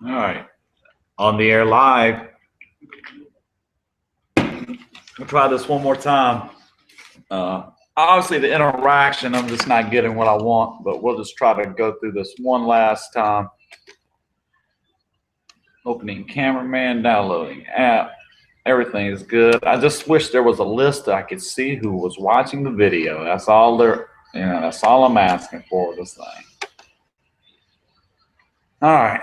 All right, on the air live. We'll try this one more time. Obviously, the interaction, I'm just not getting what I want, but we'll just try to go through this one last time. Opening cameraman, downloading app. Everything is good. I just wish there was a list that I could see who was watching the video. That's all that's all I'm asking for with this thing. All right.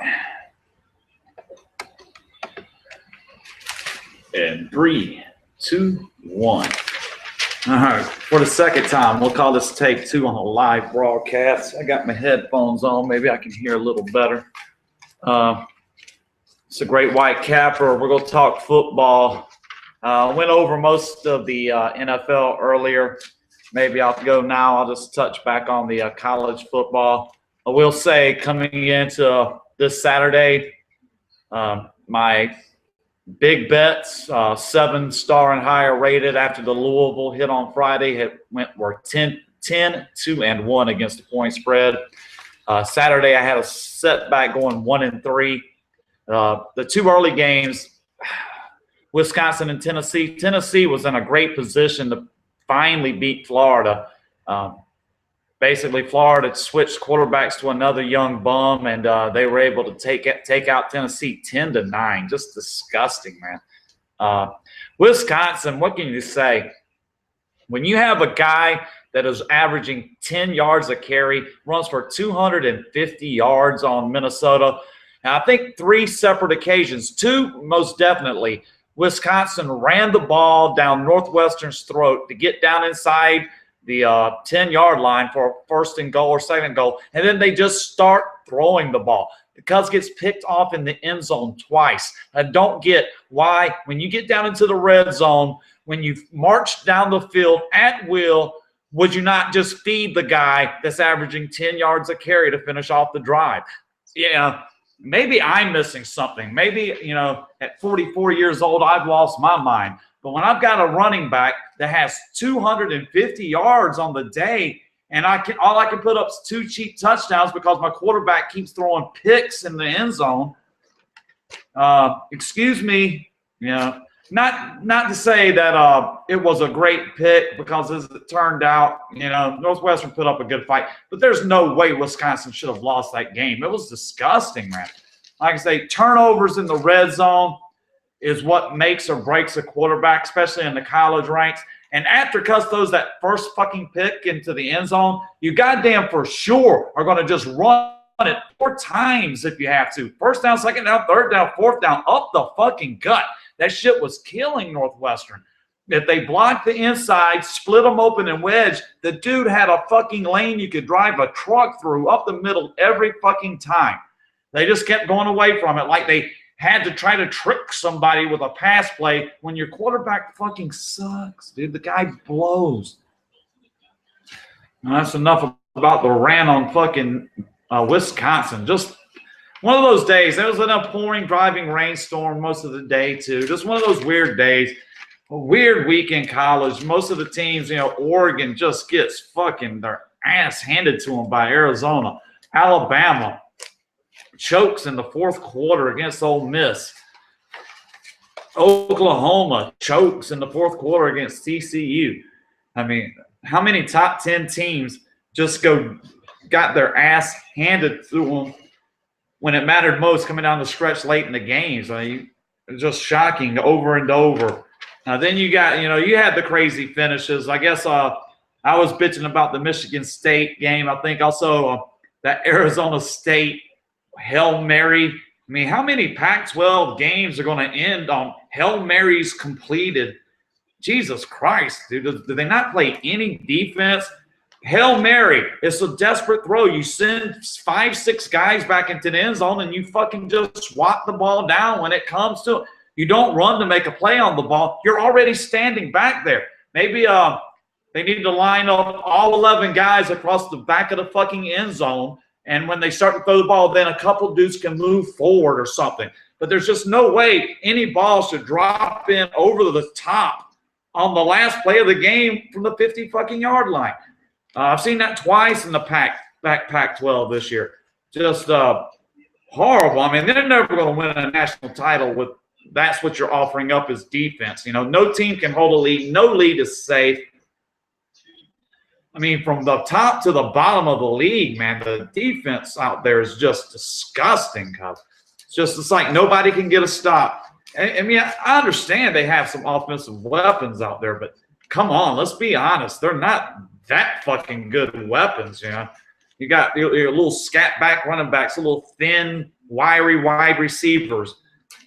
And 3, 2, 1. All right, for the second time, we'll call this take 2 on a live broadcast. I got my headphones on. Maybe I can hear a little better. It's a great white capper. We're going to talk football. Went over most of the NFL earlier. Maybe I'll go now. I'll just touch back on the college football. I will say coming into this Saturday, my big bets, 7-star and higher rated after the Louisville hit on Friday, were 10, 2, and 1 against the point spread. Saturday, I had a setback going 1 and 3. The 2 early games, Wisconsin and Tennessee. Tennessee was in a great position to finally beat Florida. Basically, Florida switched quarterbacks to another young bum, and they were able to take out Tennessee 10-9. Just disgusting, man. Wisconsin, what can you say? When you have a guy that is averaging 10 yards a carry, runs for 250 yards on Minnesota, and I think 3 separate occasions, 2 most definitely, Wisconsin ran the ball down Northwestern's throat to get down inside the 10-yard line for a 1st and goal or 2nd goal, and then they just start throwing the ball. The Cubs gets picked off in the end zone twice. I don't get why, when you get down into the red zone, when you march down the field at will, would you not just feed the guy that's averaging 10 yards a carry to finish off the drive? Yeah. Maybe I'm missing something. Maybe, at 44 years old, I've lost my mind. But when I've got a running back that has 250 yards on the day, and all I can put up is 2 cheap touchdowns because my quarterback keeps throwing picks in the end zone. Excuse me, not to say that it was a great pick, because as it turned out, Northwestern put up a good fight, but there's no way Wisconsin should have lost that game. It was disgusting, man. Like I say, turnovers in the red zone is what makes or breaks a quarterback, especially in the college ranks. And after Cus throws that first fucking pick into the end zone, you goddamn for sure are going to just run it 4 times if you have to. 1st down, 2nd down, 3rd down, 4th down, up the fucking gut. That shit was killing Northwestern. If they blocked the inside, split them open and wedge, the dude had a fucking lane you could drive a truck through up the middle every fucking time. They just kept going away from it like they had to try to trick somebody with a pass play when your quarterback fucking sucks, dude. The guy blows. Now, that's enough about the rant on fucking Wisconsin. Just one of those days. There was an pouring, driving rainstorm most of the day, too. Just one of those weird days. A weird week in college. Most of the teams, Oregon just gets fucking their ass handed to them by Arizona. Alabama chokes in the 4th quarter against Ole Miss. Oklahoma chokes in the 4th quarter against TCU. I mean, how many top 10 teams just got their ass handed to them when it mattered most coming down the stretch late in the games? I mean, it's just shocking over and over. Then you got, you had the crazy finishes. I guess I was bitching about the Michigan State game. I think also that Arizona State Hail Mary. I mean, how many Pac-12 games are going to end on Hail Marys completed? Jesus Christ, dude. Do they not play any defense? Hail Mary. It's a desperate throw. You send 5, 6 guys back into the end zone and you fucking just swat the ball down when it comes to it. You don't run to make a play on the ball. You're already standing back there. Maybe they need to line up all 11 guys across the back of the fucking end zone, and when they start to throw the ball, then a couple dudes can move forward or something. But there's just no way any ball should drop in over the top on the last play of the game from the 50 fucking yard line. I've seen that twice in the Pac-12 this year. Just horrible. I mean, they're never going to win a national title with that's what you're offering up as defense. You know, no team can hold a lead. No lead is safe. I mean, from the top to the bottom of the league, man, the defense out there is just disgusting. It's like nobody can get a stop. I mean, I understand they have some offensive weapons out there, but come on, let's be honest. They're not that fucking good weapons, you know. You got your little scat back running backs, a little thin, wiry wide receivers.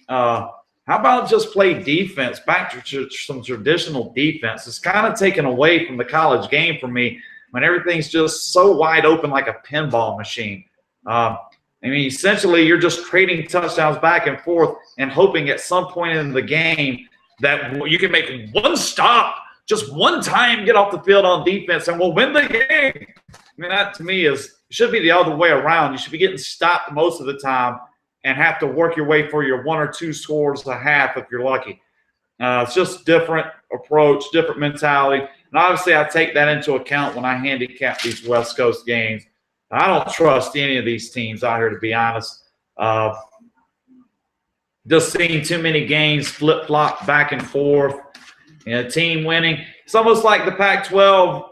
How about just play defense, back to some traditional defense? It's kind of taken away from the college game for me when everything's just so wide open like a pinball machine. I mean, essentially, you're just trading touchdowns back and forth and hoping at some point in the game that you can make one stop, just one time get off the field on defense, and we'll win the game. I mean, that to me should be the other way around. You should be getting stopped most of the time and have to work your way for your 1 or 2 scores a half if you're lucky. It's just different approach, different mentality. And obviously I take that into account when I handicap these West Coast games. I don't trust any of these teams out here, to be honest. Just seeing too many games flip-flop back and forth. You know, team winning. It's almost like the Pac-12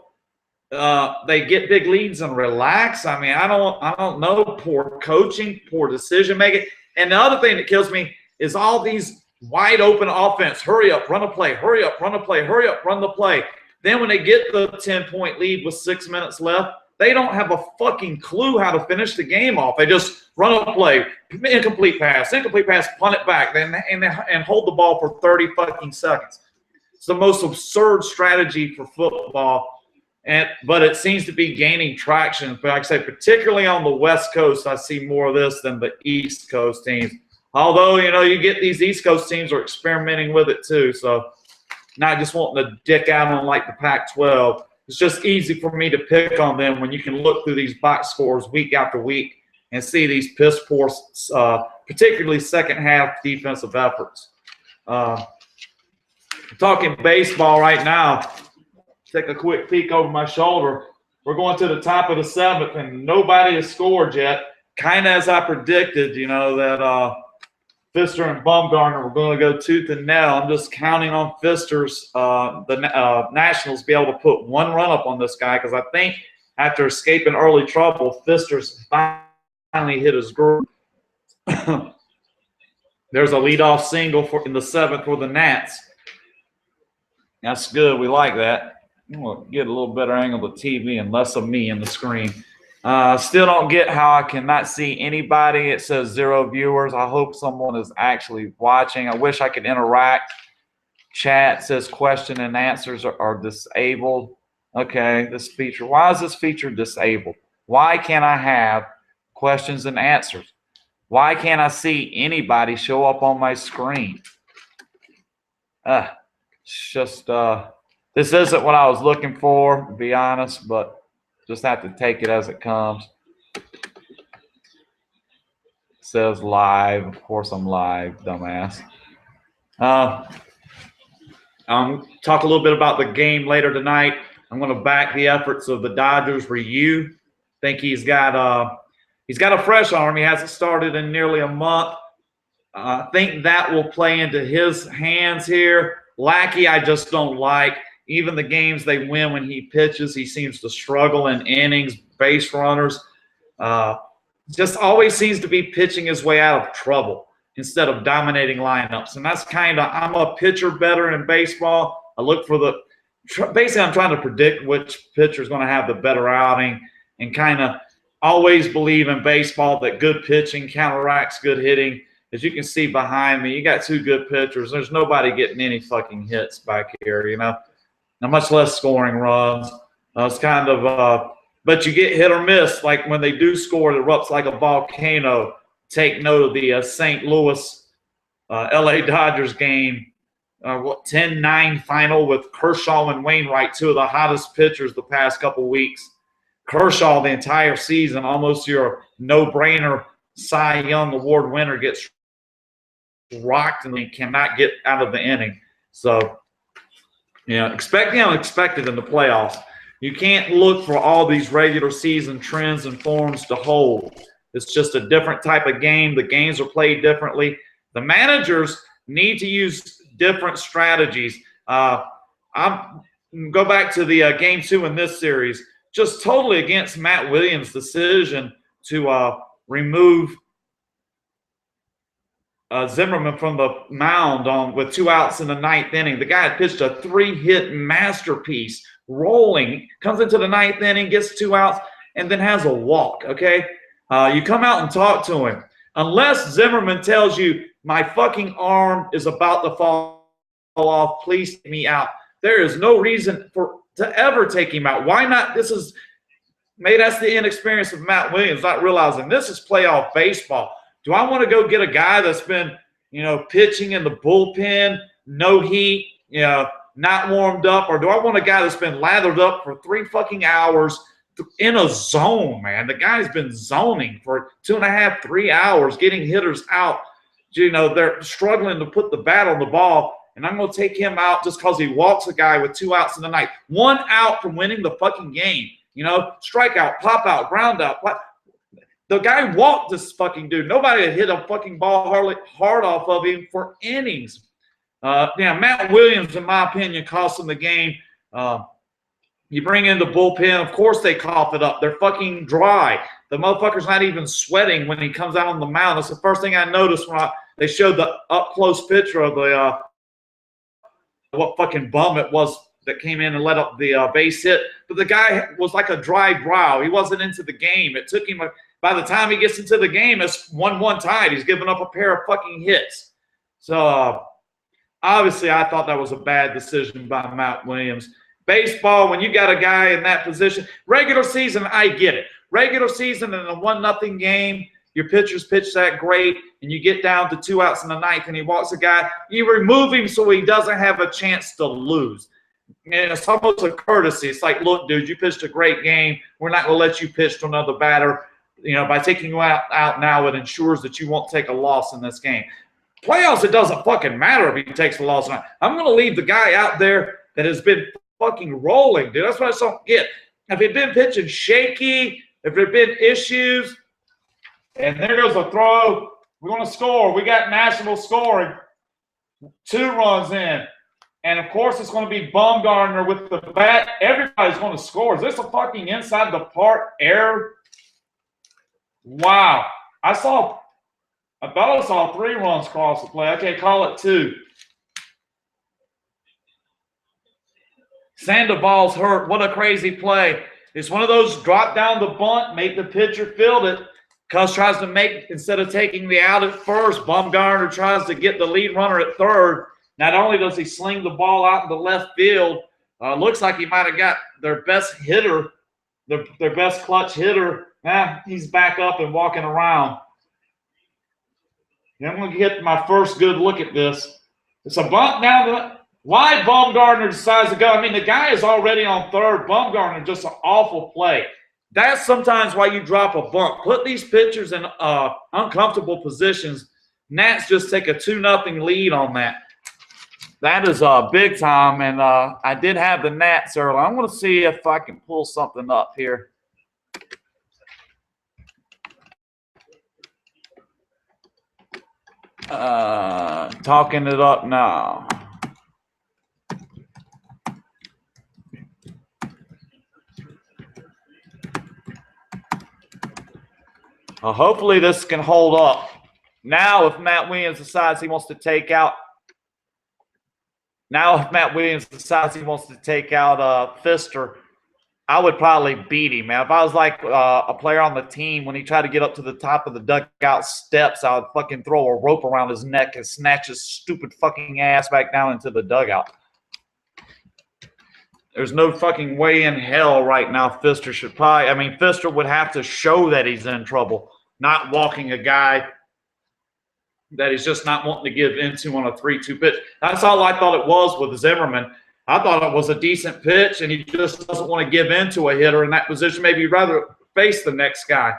they get big leads and relax. I mean, I don't know. Poor coaching, poor decision making. And the other thing that kills me is all these wide open offense. Hurry up, run a play. Hurry up, run a play. Hurry up, run the play. Then when they get the 10-point lead with 6 minutes left, they don't have a fucking clue how to finish the game off. They just run a play, incomplete pass, punt it back, and hold the ball for 30 fucking seconds. It's the most absurd strategy for football. But it seems to be gaining traction. But like I say, particularly on the West Coast, I see more of this than the East Coast teams. Although, you know, you get these East Coast teams are experimenting with it too. So not just wanting to dick out on like the Pac-12. It's just easy for me to pick on them when you can look through these box scores week after week and see these piss poor, particularly second half defensive efforts. Talking baseball right now. Take a quick peek over my shoulder. We're going to the top of the 7th, and nobody has scored yet. Kind of as I predicted, you know, that Pfister and Bumgarner were going to go tooth and nail. I'm just counting on Pfister's, the Nationals, be able to put one run up on this guy, because I think after escaping early trouble, Pfister's finally hit his groove. There's a leadoff single in the 7th for the Nats. That's good. We like that. We'll get a little better angle of the TV and less of me in the screen. Still don't get how I cannot see anybody. It says 0 viewers. I hope someone is actually watching. I wish I could interact. Chat says question and answers are disabled. Okay, this feature. Why is this feature disabled? Why can't I have questions and answers? Why can't I see anybody show up on my screen? It's just this isn't what I was looking for, to be honest, but just have to take it as it comes. It says live. Of course I'm live, dumbass. Talk a little bit about the game later tonight. I'm going to back the efforts of the Dodgers. Ryu. Think he's got a fresh arm. He hasn't started in nearly a month. I think that will play into his hands here. Lackey, I just don't like. Even the games they win when he pitches, he seems to struggle in innings, base runners. Just always seems to be pitching his way out of trouble instead of dominating lineups. And that's kind of, I'm a pitcher better in baseball. I look for basically I'm trying to predict which pitcher is going to have the better outing, and kind of always believe in baseball that good pitching counteracts good hitting. As you can see behind me, you got 2 good pitchers. There's nobody getting any fucking hits back here, you know. Now, much less scoring runs. It's kind of but you get hit or miss. Like when they do score, it erupts like a volcano. Take note of the St. Louis LA Dodgers game, 10-9 final with Kershaw and Wainwright, 2 of the hottest pitchers the past couple weeks. Kershaw, the entire season, almost your no-brainer Cy Young Award winner, gets rocked and they cannot get out of the inning. So, you know, expect the unexpected in the playoffs. You can't look for all these regular season trends and forms to hold. It's just a different type of game. The games are played differently. The managers need to use different strategies. I'm go back to the game 2 in this series. Just totally against Matt Williams' decision to remove Zimmerman from the mound with 2 outs in the 9th inning. The guy had pitched a 3-hit masterpiece, rolling, comes into the 9th inning, gets 2 outs, and then has a walk, okay? You come out and talk to him. Unless Zimmerman tells you, my fucking arm is about to fall off, please take me out. There is no reason to ever take him out. Why not? Maybe that's the inexperience of Matt Williams, not realizing this is playoff baseball. Do I want to go get a guy that's been, pitching in the bullpen, no heat, not warmed up, or do I want a guy that's been lathered up for 3 fucking hours in a zone, man? The guy's been zoning for 2.5, 3 hours, getting hitters out. They're struggling to put the bat on the ball, and I'm going to take him out just because he walks a guy with 2 outs in the ninth. 1 out from winning the fucking game. Strikeout, pop out, ground out. The guy walked this fucking dude. Nobody had hit a fucking ball hard off of him for innings. Matt Williams, in my opinion, cost him the game. You bring in the bullpen. Of course they cough it up. They're fucking dry. The motherfucker's not even sweating when he comes out on the mound. That's the first thing I noticed when they showed the up-close picture of what fucking bum it was that came in and let up the base hit. But the guy was like a dry brow. He wasn't into the game. It took him by the time he gets into the game, it's 1-1 tied. He's given up a pair of fucking hits. So obviously I thought that was a bad decision by Matt Williams. Baseball, when you got a guy in that position, regular season, I get it. Regular season in a 1-0 game, your pitchers pitch that great, and you get down to 2 outs in the ninth, and he walks a guy. You remove him so he doesn't have a chance to lose. And it's almost a courtesy. It's like, look, dude, you pitched a great game. We're not going to let you pitch to another batter. By taking you out now, it ensures that you won't take a loss in this game. Playoffs, it doesn't fucking matter if he takes a loss or not. I'm going to leave the guy out there that has been fucking rolling, dude. That's what I just don't get. If he'd been pitching shaky, if there had been issues, and there goes a throw, we're going to score. We got national scoring. 2 runs in. And, of course, it's going to be Bumgarner with the bat. Everybody's going to score. Is this a fucking inside the park error? Wow. I thought I saw 3 runs cross the play. Okay, call it 2. Sandoval's hurt. What a crazy play. It's one of those drop down the bunt, make the pitcher field it. Cuz tries to make, instead of taking the out at first, Bumgarner tries to get the lead runner at third. Not only does he sling the ball out in the left field, looks like he might have got their best hitter, their best clutch hitter. He's back up and walking around. I'm going to get my first good look at this. It's a bunt down. Why Bumgarner decides to go? I mean, the guy is already on third. Bumgarner, just an awful play. That's sometimes why you drop a bunt. Put these pitchers in uncomfortable positions. Nats just take a 2-0 lead on that. That is big time, and I did have the Nats early. I'm going to see if I can pull something up here. Talking it up now. Hopefully this can hold up. Now if Matt Williams decides he wants to take out Pfister, I would probably beat him, man. If I was like a player on the team, when he tried to get up to the top of the dugout steps, I would fucking throw a rope around his neck and snatch his stupid fucking ass back down into the dugout. There's no fucking way in hell right now Pfister should probably – I mean, Pfister would have to show that he's in trouble, not walking a guy that he's just not wanting to give into on a 3-2 pitch. That's all I thought it was with Zimmerman. I thought it was a decent pitch, and he just doesn't want to give into a hitter in that position. Maybe he'd rather face the next guy.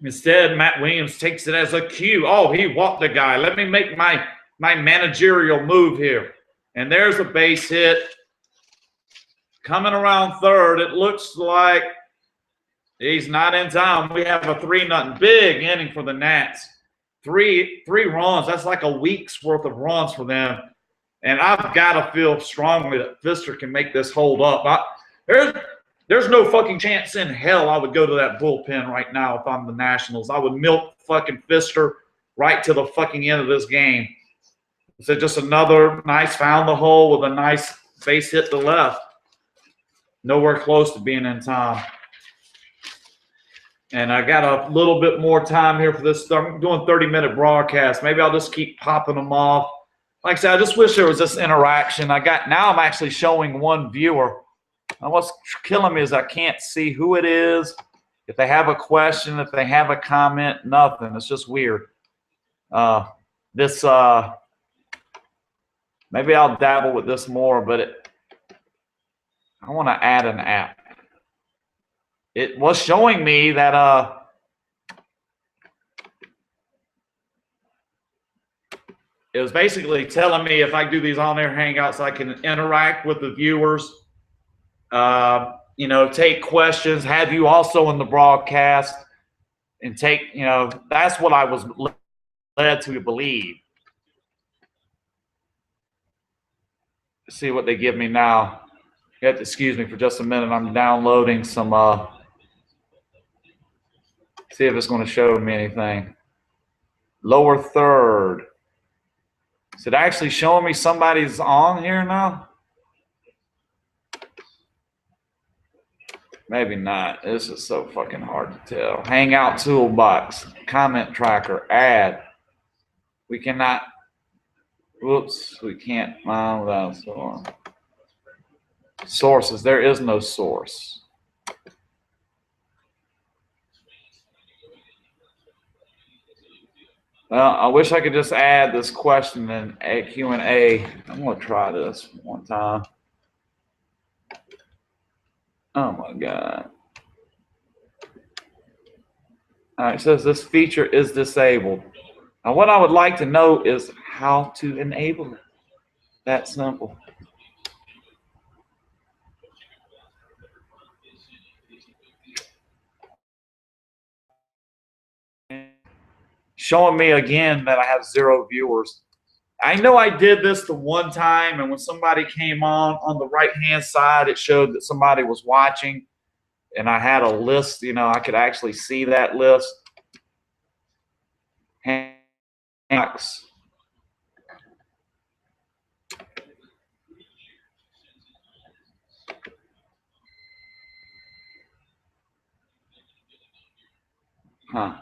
Instead, Matt Williams takes it as a cue. Oh, he walked the guy. Let me make my managerial move here. And there's a base hit. Coming around third, it looks like He's not in time. We have a 3-0 big inning for the Nats. Three runs. That's like a week's worth of runs for them. And I've got to feel strongly that Pfister can make this hold up. There's no fucking chance in hell I would go to that bullpen right now if I'm the Nationals. I would milk fucking Pfister right to the fucking end of this game. So just another nice found the hole with a nice base hit to left. Nowhere close to being in time. And I got a little bit more time here for this. I'm doing 30-minute broadcast. Maybe I'll just keep popping them off. Like I said, I just wish there was this interaction. Now I'm actually showing one viewer. And what's killing me is I can't see who it is, if they have a question, if they have a comment, nothing. It's just weird. Maybe I'll dabble with this more, but I want to add an app. It was showing me that it was basically telling me if I do these on-air hangouts, I can interact with the viewers, take questions, have you also in the broadcast, and take, that's what I was led to believe. Let's see what they give me now. You have to excuse me for just a minute. I'm downloading some, see if it's going to show me anything. Lower third. Is it actually showing me somebody's on here now? Maybe not. This is so fucking hard to tell. Hangout toolbox, comment tracker, add. We cannot. Whoops, we can't find without source. Sources. There is no source. Well, I wish I could just add this question in a Q&A. I'm going to try this one time. Oh, my God. All right, it says this feature is disabled. Now, what I would like to know is how to enable it. That simple. Showing me again that I have 0 viewers. I know I did this the one time, and when somebody came on the right-hand side, it showed that somebody was watching, and I had a list. I could actually see that list. Huh.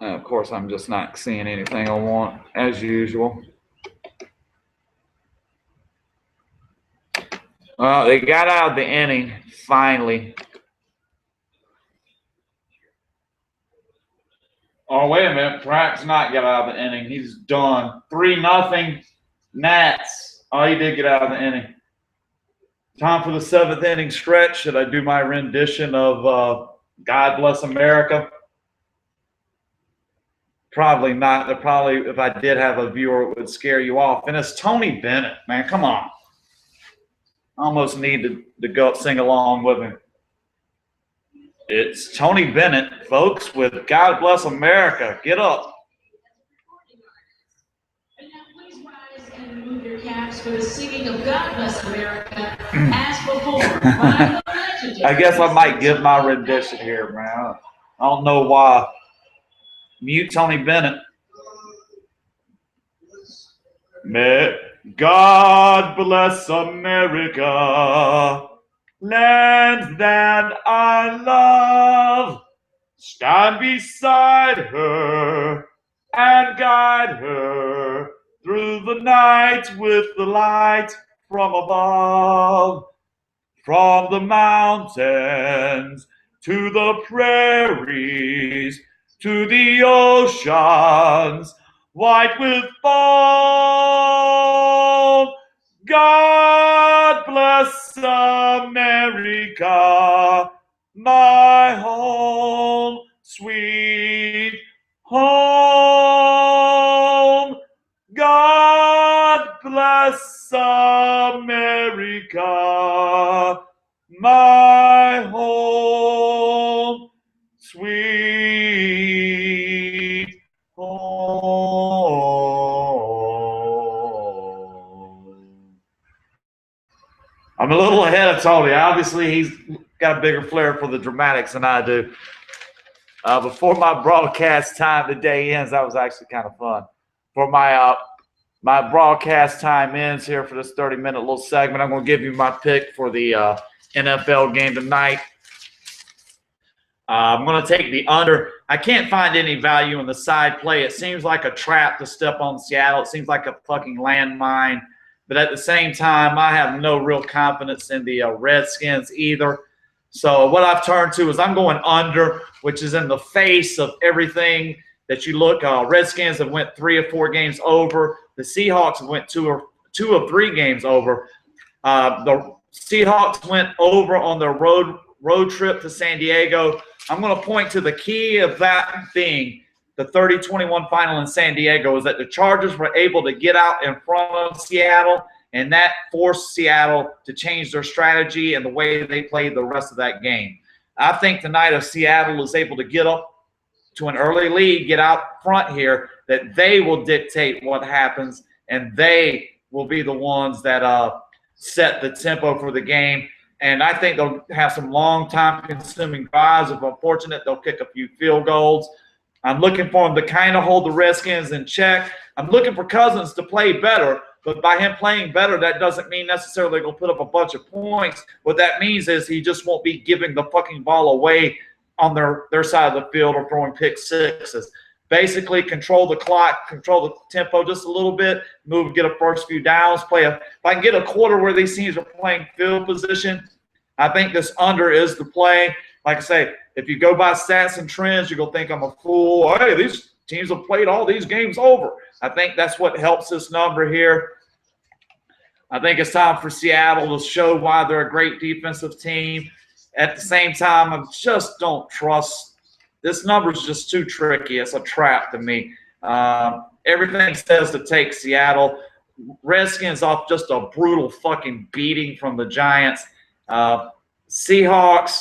And of course, I'm just not seeing anything I want, as usual. Well, they got out of the inning, finally. Oh, wait a minute. Perhaps not get out of the inning. He's done. 3-0 Nats. Oh, he did get out of the inning. Time for the 7th inning stretch. Should I do my rendition of God Bless America? Probably not. Probably, if I did have a viewer, it would scare you off. And it's Tony Bennett, man. Come on. I almost need to go sing along with him. It's Tony Bennett, folks, with God Bless America. Get up. And now please rise and remove your caps for the singing of God Bless America as before. I guess I might give my rendition here, man. I don't know why. Mute Tony Bennett. May God bless America, land that I love. Stand beside her and guide her through the night with the light from above. From the mountains to the prairies, to the oceans, white with foam. God bless America, my home, sweet home. God bless U.S. America, my home, sweet home. I'm a little ahead of Tony. Obviously, he's got a bigger flair for the dramatics than I do. Before my broadcast time today ends, that was actually kind of fun. For my my broadcast time ends here for this 30-minute little segment, I'm going to give you my pick for the NFL game tonight. I'm going to take the under. I can't find any value in the side play. It seems like a trap to step on Seattle. It seems like a fucking landmine. But at the same time, I have no real confidence in the Redskins either. So what I've turned to is I'm going under, which is in the face of everything that you look. Redskins have went 3 or 4 games over. The Seahawks have went 2 of 3 games over. The Seahawks went over on their road trip to San Diego. I'm going to point to the key of that being the 30-21 final in San Diego is that the Chargers were able to get out in front of Seattle, and that forced Seattle to change their strategy and the way they played the rest of that game. I think tonight if Seattle is able to get up to an early lead, get out front here, that they will dictate what happens, and they will be the ones that set the tempo for the game. And I think they'll have some long time-consuming drives. If I'm fortunate, they'll kick a few field goals. I'm looking for him to kind of hold the Redskins in check. I'm looking for Cousins to play better, but by him playing better, that doesn't mean necessarily he'll put up a bunch of points. What that means is he just won't be giving the fucking ball away on their side of the field or throwing pick sixes. Basically, control the clock, control the tempo just a little bit, move, get a first few downs, if I can get a quarter where these teams are playing field position, I think this under is the play. Like I say, if you go by stats and trends, you're going to think I'm a fool. Hey, these teams have played all these games over. I think that's what helps this number here. I think it's time for Seattle to show why they're a great defensive team. At the same time, I just don't trust. This number is just too tricky. It's a trap to me. Everything says to take Seattle. Redskins off just a brutal fucking beating from the Giants. Seahawks,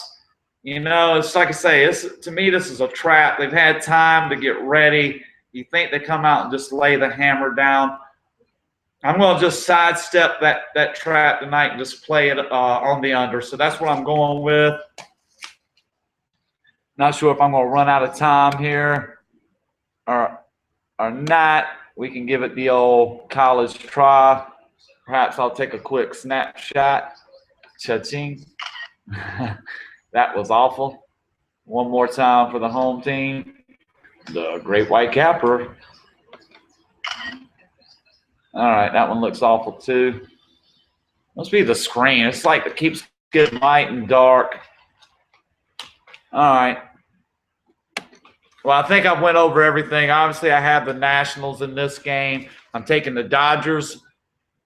it's like I say, to me, this is a trap. They've had time to get ready. You think they come out and just lay the hammer down. I'm going to just sidestep that trap tonight and just play it on the under. So that's what I'm going with. Not sure if I'm going to run out of time here or not. We can give it the old college try. Perhaps I'll take a quick snapshot. Cha-ching. That was awful. One more time for the home team. The Great White Capper. All right, that one looks awful too. Must be the screen. It's like it keeps getting light and dark. All right. Well, I think I went over everything. Obviously, I have the Nationals in this game. I'm taking the Dodgers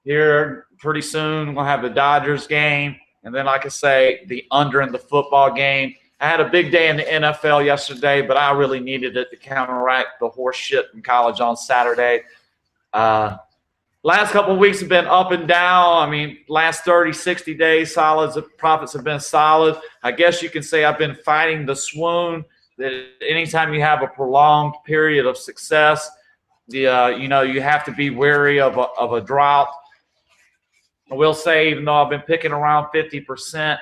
here pretty soon. We'll have the Dodgers game. And then, like I say, the under in the football game. I had a big day in the NFL yesterday, but I really needed it to counteract the horse shit in college on Saturday. Last couple of weeks have been up and down. I mean, last 30, 60 days, profits have been solid. I guess you can say I've been fighting the swoon that anytime you have a prolonged period of success, you have to be wary of a drought. I will say, even though I've been picking around 50%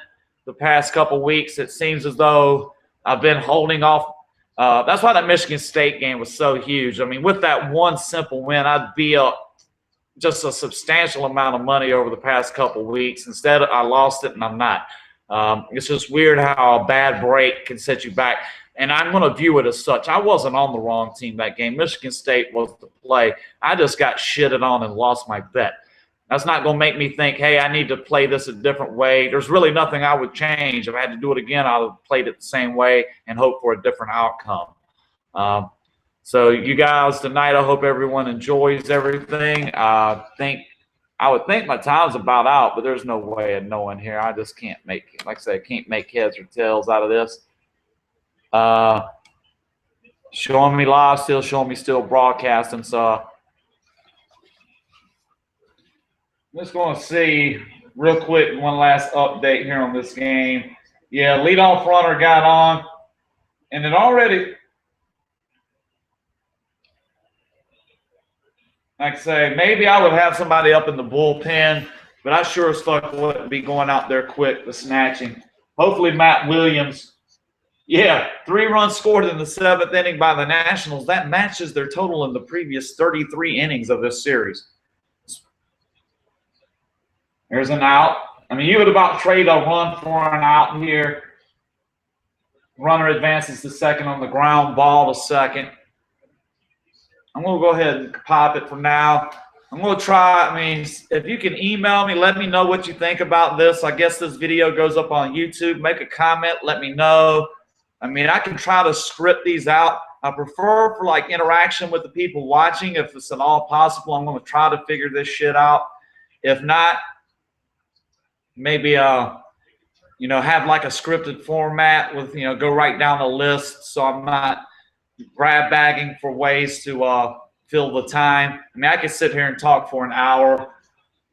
the past couple of weeks, it seems as though I've been holding off. That's why that Michigan State game was so huge. I mean, with that one simple win, I'd be up just a substantial amount of money over the past couple of weeks. Instead, I lost it, and I'm not. It's just weird how a bad break can set you back. And I'm going to view it as such. I wasn't on the wrong team that game. Michigan State was the play. I just got shitted on and lost my bet. That's not going to make me think, hey, I need to play this a different way. There's really nothing I would change. If I had to do it again, I would have played it the same way and hope for a different outcome. So you guys, tonight, I hope everyone enjoys everything. I would think my time's about out, but there's no way of knowing here. I just can't make it. Like I said, I can't make heads or tails out of this. Showing me live, showing me still broadcasting. So I'm just going to see real quick one last update here on this game. Yeah, leadoff runner got on, and it already, like I say, maybe I would have somebody up in the bullpen, but I sure as fuck wouldn't be going out there quick with snatching. Hopefully Matt Williams, yeah, 3 runs scored in the 7th inning by the Nationals. That matches their total in the previous 33 innings of this series. There's an out. I mean, you would about trade a run for an out here. Runner advances to second on the ground ball to second. I'm going to go ahead and pop it for now. I'm going to try, I mean, if you can email me, let me know what you think about this. I guess this video goes up on YouTube. Make a comment, let me know. I mean, I can try to script these out. I prefer for like interaction with the people watching. If it's at all possible, I'm going to try to figure this shit out. If not, maybe you know, have like a scripted format with, you know, go right down the list so I'm not grab bagging for ways to fill the time. I mean, I could sit here and talk for an hour,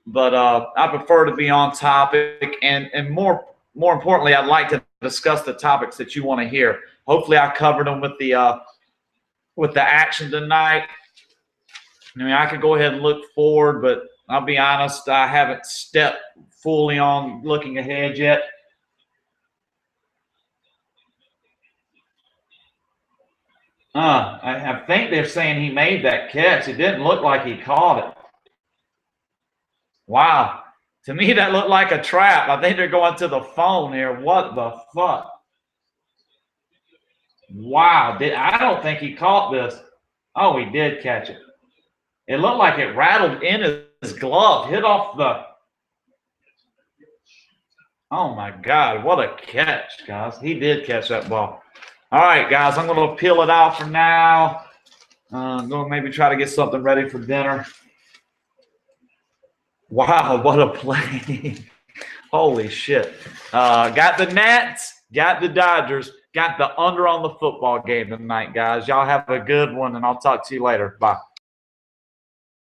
but I prefer to be on topic, and more importantly, I'd like to discuss the topics that you want to hear. Hopefully I covered them with the action tonight. I mean, I could go ahead and look forward, but I'll be honest, I haven't stepped fully on looking ahead yet. I think they're saying he made that catch. It didn't look like he caught it. Wow. To me, that looked like a trap. I think they're going to the phone here. What the fuck? Wow. I don't think he caught this. Oh, he did catch it. It looked like it rattled in his glove, hit off the – oh, my God. What a catch, guys. He did catch that ball. All right, guys, I'm going to peel it out for now. I'm going to maybe try to get something ready for dinner. Wow, what a play. Holy shit. Got the Nats, got the Dodgers, got the under on the football game tonight, guys. Y'all have a good one, and I'll talk to you later. Bye.